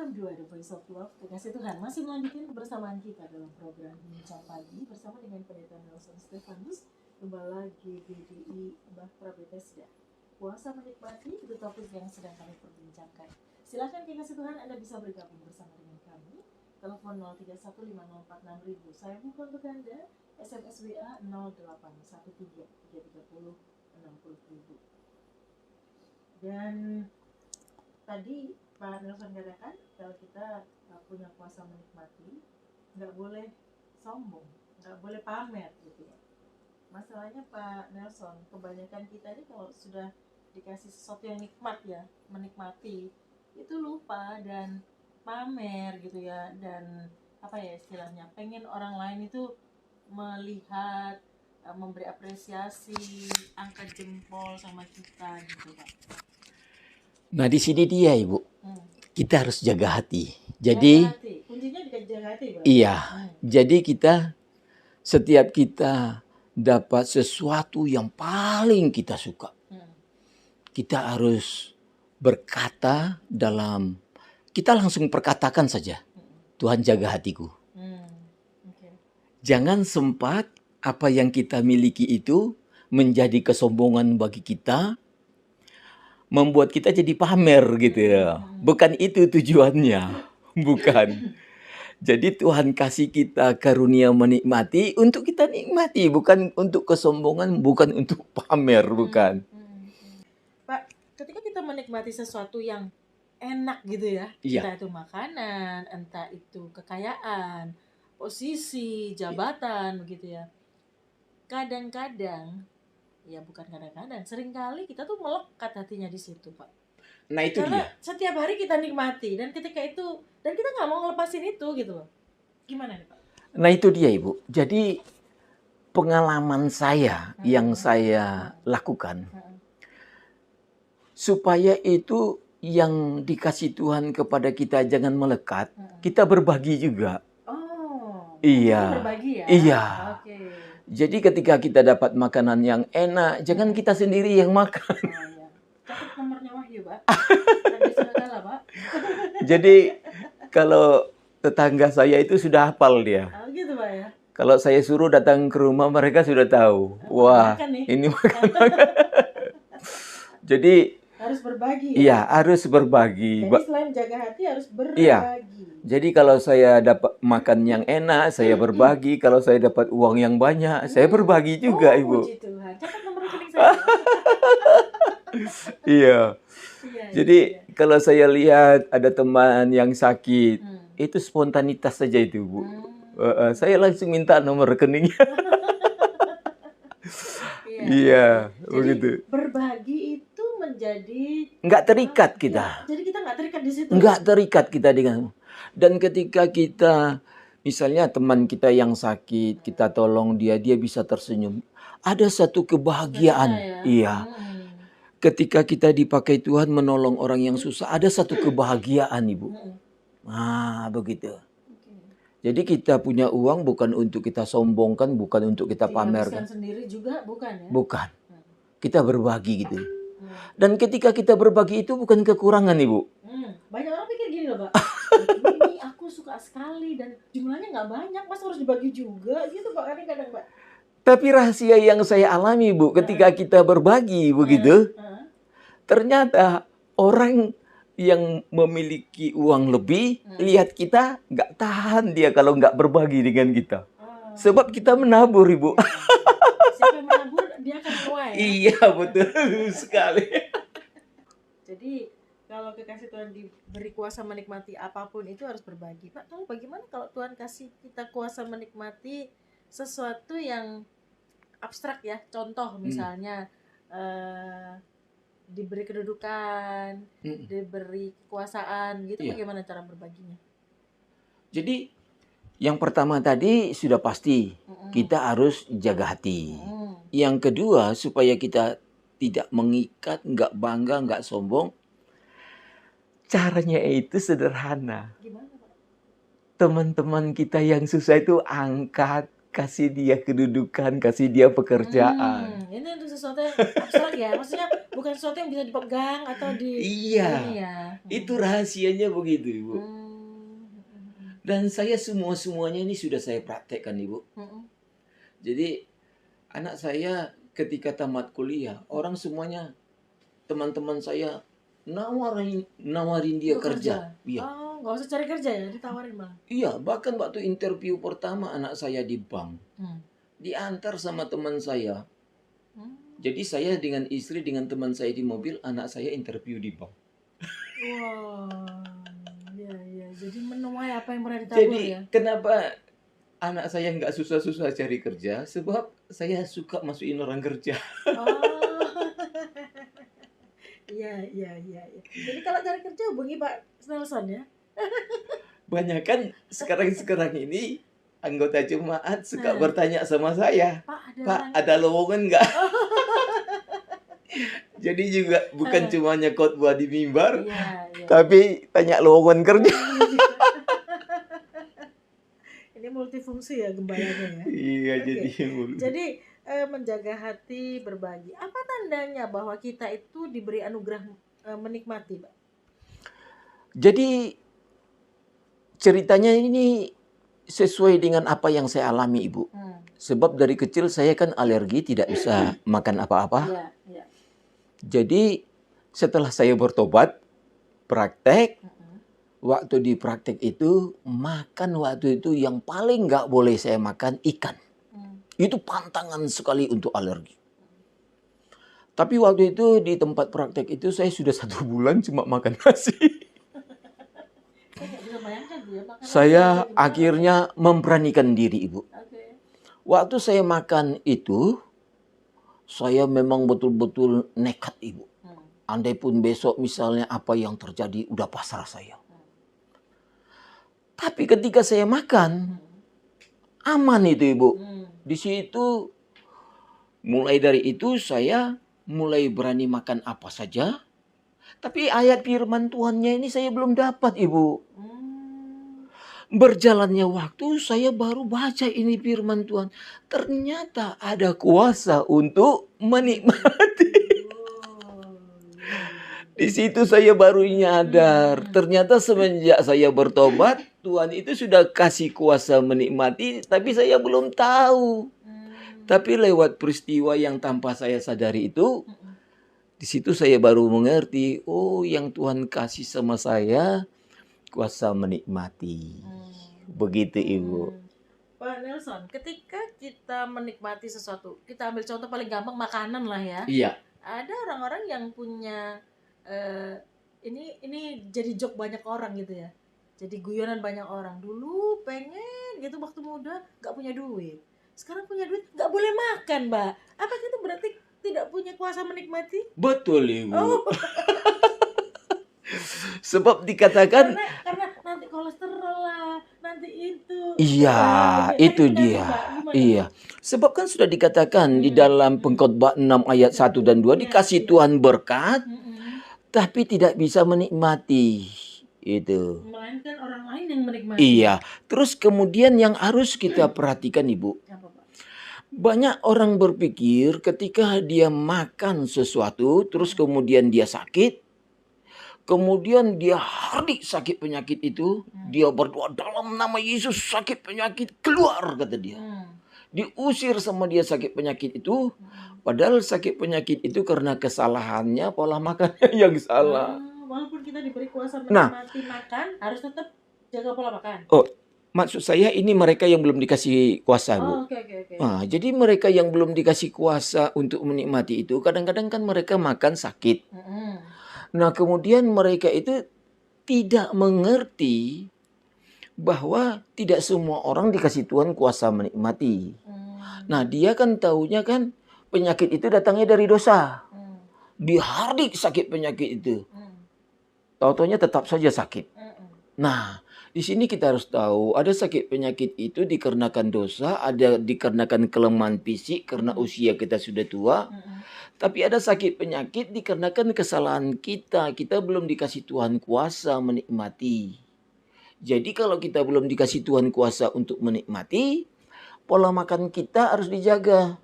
Welcome to The Voice of Love. Kekasih Tuhan, masih melanjutkan kebersamaan kita dalam program Bincang Pagi bersama dengan Pendeta Nelson Stefanus, Gembala GBDI Bahtera Bethesda. Puasa menikmati itu topik yang sedang kami perbincangkan. Silakan kekasih Tuhan, Anda bisa bergabung bersama dengan kami. Telepon 0315046000. Saya buka untuk Anda. SMS WA 0813 330 60.000. Dan tadi Pak Nelson katakan kalau kita punya kuasa menikmati, nggak boleh sombong, nggak boleh pamer gitu ya. Masalahnya Pak Nelson, kebanyakan kita ini kalau sudah dikasih sesuatu yang nikmat ya, menikmati, itu lupa dan pamer gitu ya. Dan apa ya istilahnya, pengen orang lain itu melihat, memberi apresiasi, angkat jempol sama kita gitu Pak. Nah di sini dia Ibu, kita harus jaga hati. Jadi kuncinya jaga hati, Pak. Iya, jadi setiap kita dapat sesuatu yang paling kita suka, kita harus berkata kita langsung perkatakan saja, Tuhan jaga hatiku. Jangan sempat apa yang kita miliki itu menjadi kesombongan bagi kita, membuat kita jadi pamer gitu ya. Bukan itu tujuannya. Bukan. Jadi Tuhan kasih kita karunia menikmati untuk kita nikmati. Bukan untuk kesombongan, bukan untuk pamer, bukan. Pak, ketika kita menikmati sesuatu yang enak gitu ya. Entah itu makanan, entah itu kekayaan, posisi, jabatan begitu ya. Kadang-kadang ya bukan kadang-kadang, seringkali kita tuh melekat hatinya di situ Pak. Nah itu karena dia. Setiap hari kita nikmati dan ketika itu dan kita nggak mau ngelepasin itu gitu loh. Gimana nih Pak? Nah itu dia Ibu. Jadi pengalaman saya yang saya lakukan supaya itu yang dikasih Tuhan kepada kita jangan melekat, kita berbagi juga. Oh. Iya. Berbagi ya. Iya. Oke. Jadi ketika kita dapat makanan yang enak, jangan kita sendiri yang makan. Oh, iya. Catat nomornya Wahyu, Pak. Kalah, Pak. Jadi kalau tetangga saya itu sudah hafal dia. Oh, gitu, Pak ya. Kalau saya suruh datang ke rumah, mereka sudah tahu. Wah, ini makan. Jadi harus berbagi. Iya, harus berbagi. Jadi selain jaga hati harus berbagi. Iya. Jadi kalau saya dapat makan yang enak, saya berbagi. Kalau saya dapat uang yang banyak, saya berbagi juga, Ibu. Puji Tuhan. Catat nomor rekening saya. Iya. Jadi kalau saya lihat ada teman yang sakit, itu spontanitas saja itu, Bu. Saya langsung minta nomor rekeningnya. Iya, begitu. Berbagi itu menjadi nggak terikat kita. Jadi kita nggak terikat di situ. Nggak terikat kita dengan. Dan ketika kita, misalnya teman kita yang sakit, kita tolong dia bisa tersenyum. Ada satu kebahagiaan. Iya. Ketika kita dipakai Tuhan menolong orang yang susah, ada satu kebahagiaan, Ibu. Nah, begitu. Jadi kita punya uang bukan untuk kita sombongkan, bukan untuk kita pamerkan. Sendiri juga bukan ya? Bukan. Kita berbagi gitu. Dan ketika kita berbagi itu bukan kekurangan, Ibu. Banyak orang pikir gini loh, Pak. Ini aku suka sekali dan jumlahnya nggak banyak, mas harus dibagi juga gitu Pak. Kadang-kadang Pak. Tapi rahasia yang saya alami, Bu, ketika kita berbagi begitu, ternyata orang yang memiliki uang lebih, lihat kita nggak tahan dia kalau nggak berbagi dengan kita. Sebab kita menabur, Ibu. Siapa yang menabur, dia akan tuai. Ya? Iya, betul sekali. Jadi kalau kekasih Tuhan diberi kuasa menikmati apapun itu harus berbagi. Pak, kalau bagaimana kalau Tuhan kasih kita kuasa menikmati sesuatu yang abstrak ya? Contoh misalnya diberi kedudukan, diberi kekuasaan gitu, bagaimana cara berbaginya? Jadi yang pertama tadi sudah pasti kita harus jaga hati. Yang kedua supaya kita tidak mengikat, nggak bangga, nggak sombong. Caranya itu sederhana. Gimana, Pak? Teman-teman kita yang susah itu angkat, kasih dia kedudukan, kasih dia pekerjaan. Ini untuk sesuatu yang abstrak ya, maksudnya bukan sesuatu yang bisa dipegang atau di Iya, ini ya. itu rahasianya begitu, Ibu. Hmm. Dan saya semuanya ini sudah saya praktekkan, Ibu. Jadi anak saya ketika tamat kuliah, orang semuanya, teman-teman saya nawarin dia kerja. Iya. Oh, nggak usah cari kerja ya, ditawarin malah. Iya, bahkan waktu interview pertama anak saya di bank, diantar sama teman saya. Jadi saya dengan istri, dengan teman saya di mobil, anak saya interview di bank. Wah, iya. Jadi menuai apa yang pernah ditabur Jadi ya. kenapa anak saya nggak susah-susah cari kerja? Sebab saya suka masukin orang kerja. Oh. Iya. Jadi kalau cari kerja hubungi Pak Nelson ya. Banyak kan sekarang ini anggota jemaat suka bertanya sama saya, Pak, ada lowongan nggak? Jadi juga bukan cuma khotbah di mimbar, tapi tanya lowongan kerja. Ini multifungsi ya gembalanya ya. Iya, jadi menjaga hati, berbagi. Apa tandanya bahwa kita itu diberi anugerah menikmati, Pak? Jadi ceritanya ini sesuai dengan apa yang saya alami, Ibu. Sebab dari kecil saya kan alergi, tidak bisa makan apa-apa. Iya. Jadi setelah saya bertobat, praktek, waktu di praktek itu, makan waktu itu yang paling nggak boleh saya makan ikan. Itu pantangan sekali untuk alergi. Tapi waktu itu di tempat praktek itu saya sudah 1 bulan cuma makan nasi. Saya akhirnya memberanikan diri, Ibu. Waktu saya makan itu, saya memang betul-betul nekat, Ibu. Andai pun besok misalnya apa yang terjadi, udah pasrah saya. Tapi ketika saya makan, aman itu, Ibu. Di situ, mulai dari itu saya mulai berani makan apa saja. Tapi ayat firman Tuhannya ini saya belum dapat, Ibu. Berjalannya waktu saya baru baca ini firman Tuhan. Ternyata ada kuasa untuk menikmati. Di situ saya baru nyadar. Ternyata semenjak saya bertobat, Tuhan itu sudah kasih kuasa menikmati, tapi saya belum tahu. Tapi lewat peristiwa yang tanpa saya sadari itu, di situ saya baru mengerti, oh yang Tuhan kasih sama saya, kuasa menikmati. Begitu, Ibu. Pak Nelson, ketika kita menikmati sesuatu, kita ambil contoh paling gampang makanan lah ya. Iya. Ada orang-orang yang punya ini jadi joke banyak orang gitu ya. Jadi guyonan banyak orang. Dulu pengen gitu waktu muda nggak punya duit. Sekarang punya duit nggak boleh makan, Mbak. Apa itu berarti tidak punya kuasa menikmati? Betul, Ibu. Oh. Sebab dikatakan karena nanti kolesterol lah, nanti itu. Iya, itu dia. Iya. Sebab kan sudah dikatakan di dalam Pengkhotbah 6 ayat 1 dan 2 dikasih Tuhan berkat, tapi tidak bisa menikmati. Itu. Melainkan orang lain yang menikmati. Iya. Terus kemudian yang harus kita perhatikan, Ibu. Apa, Pak? Banyak orang berpikir ketika dia makan sesuatu, terus kemudian dia sakit, kemudian dia hardik sakit penyakit itu, dia berdoa dalam nama Yesus sakit penyakit keluar, kata dia. Diusir sama dia sakit penyakit itu, padahal sakit penyakit itu karena kesalahannya, pola makannya yang salah. Walaupun kita diberi kuasa menikmati makan, harus tetap jaga pola makan. Oh, maksud saya ini mereka yang belum dikasih kuasa, Bu. Oke. Nah, jadi mereka yang belum dikasih kuasa untuk menikmati itu, kadang-kadang kan mereka makan sakit. Nah, kemudian mereka itu tidak mengerti bahwa tidak semua orang dikasih Tuhan kuasa menikmati. Nah, dia kan taunya kan penyakit itu datangnya dari dosa. Dihardik sakit penyakit itu. Tahu-taunya tetap saja sakit. Nah, di sini kita harus tahu ada sakit penyakit itu dikarenakan dosa, ada dikarenakan kelemahan fisik karena usia kita sudah tua. Tapi ada sakit penyakit dikarenakan kesalahan kita. Kita belum dikasih Tuhan kuasa menikmati. Jadi kalau kita belum dikasih Tuhan kuasa untuk menikmati, pola makan kita harus dijaga.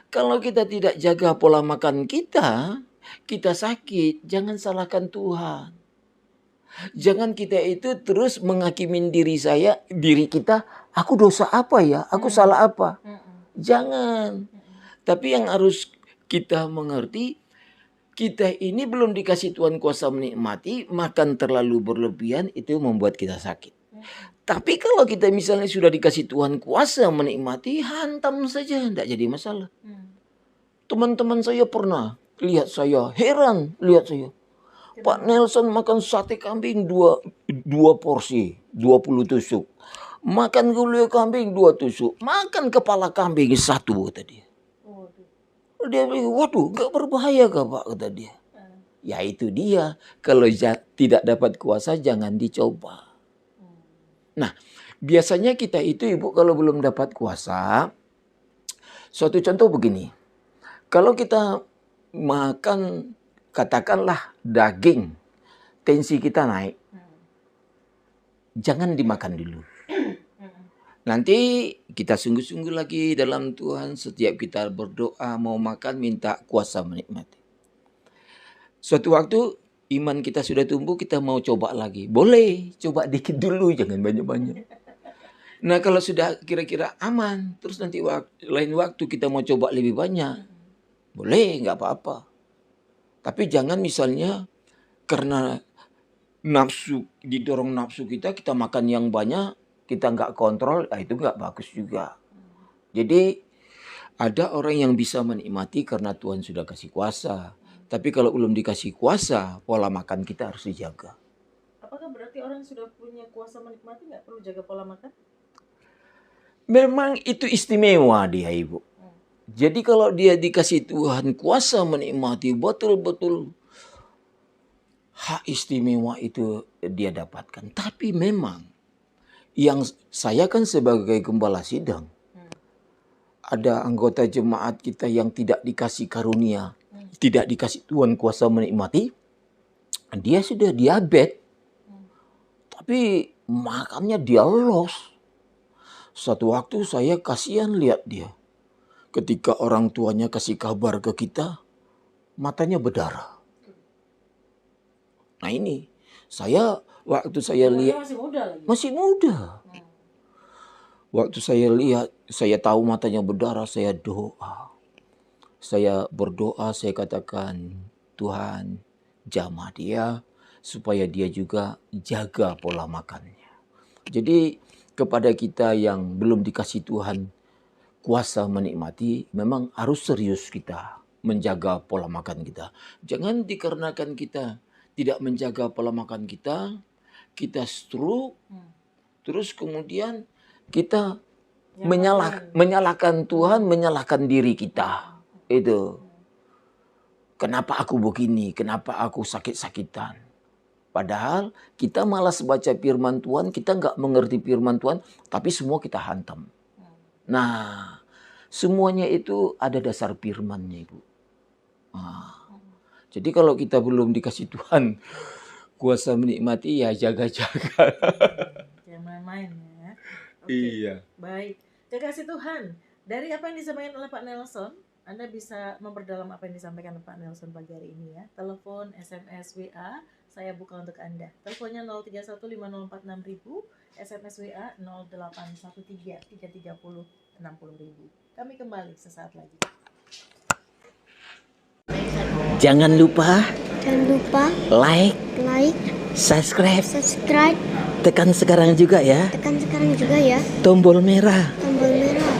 Kalau kita tidak jaga pola makan kita sakit. Jangan salahkan Tuhan. Jangan kita itu terus menghakimin diri kita, aku dosa apa ya? Aku salah apa? Jangan. Tapi yang harus kita mengerti, kita ini belum dikasih Tuhan kuasa menikmati, makan terlalu berlebihan itu membuat kita sakit. Tapi kalau kita misalnya sudah dikasih Tuhan kuasa menikmati, hantam saja, tidak jadi masalah. Teman-teman saya pernah lihat saya, heran lihat saya. Pak Nelson makan sate kambing dua porsi, 20 tusuk. Makan gulai kambing 2 tusuk. Makan kepala kambing 1, kata dia. Dia bilang, waduh, gak berbahaya kah Pak, kata dia. Ya itu dia, kalau tidak dapat kuasa jangan dicoba. Nah, biasanya kita itu Ibu kalau belum dapat kuasa, suatu contoh begini. Kalau kita makan katakanlah daging, tensi kita naik. Jangan dimakan dulu. Nanti kita sungguh-sungguh lagi dalam Tuhan. Setiap kita berdoa mau makan, minta kuasa menikmati. Suatu waktu iman kita sudah tumbuh, kita mau coba lagi. Boleh, coba dikit dulu, jangan banyak-banyak. Nah kalau sudah kira-kira aman, terus nanti lain waktu kita mau coba lebih banyak. Boleh, nggak apa-apa. Tapi jangan misalnya karena nafsu, didorong nafsu kita makan yang banyak, kita nggak kontrol, itu nggak bagus juga. Jadi ada orang yang bisa menikmati karena Tuhan sudah kasih kuasa. Tapi kalau belum dikasih kuasa, pola makan kita harus dijaga. Apakah berarti orang yang sudah punya kuasa menikmati nggak perlu jaga pola makan? Memang itu istimewa dia Ibu. Jadi kalau dia dikasih Tuhan kuasa menikmati, betul-betul hak istimewa itu dia dapatkan. Tapi memang yang saya kan sebagai gembala sidang, ada anggota jemaat kita yang tidak dikasih karunia, tidak dikasih Tuhan kuasa menikmati, dia sudah diabetes, tapi makannya dia los. Suatu waktu saya kasihan lihat dia. Ketika orang tuanya kasih kabar ke kita, matanya berdarah. Nah ini, waktu saya lihat, masih muda. Waktu saya lihat, saya tahu matanya berdarah, saya doa. Saya berdoa, saya katakan, Tuhan jamah dia, supaya dia juga jaga pola makannya. Jadi kepada kita yang belum dikasih Tuhan kuasa menikmati, memang harus serius kita menjaga pola makan kita. Jangan dikarenakan kita tidak menjaga pola makan kita stroke, terus kemudian kita menyalahkan Tuhan, menyalahkan diri kita. Itu. Kenapa aku begini? Kenapa aku sakit-sakitan? Padahal kita malas baca firman Tuhan, kita nggak mengerti firman Tuhan, tapi semua kita hantam. Nah, semuanya itu ada dasar firman-Nya, Ibu. Jadi kalau kita belum dikasih Tuhan kuasa menikmati, ya jaga-jaga. Jangan main-main ya. Okay. Iya. Baik, kekasih Tuhan. Dari apa yang disampaikan oleh Pak Nelson, Anda bisa memperdalam apa yang disampaikan Pak Nelson pagi hari ini ya. Telepon, SMS, WA, saya buka untuk Anda. Teleponnya 0315046000, SMS WA 0813 330 60.000. Kami kembali sesaat lagi. Jangan lupa like, subscribe, tekan sekarang juga ya tombol merah.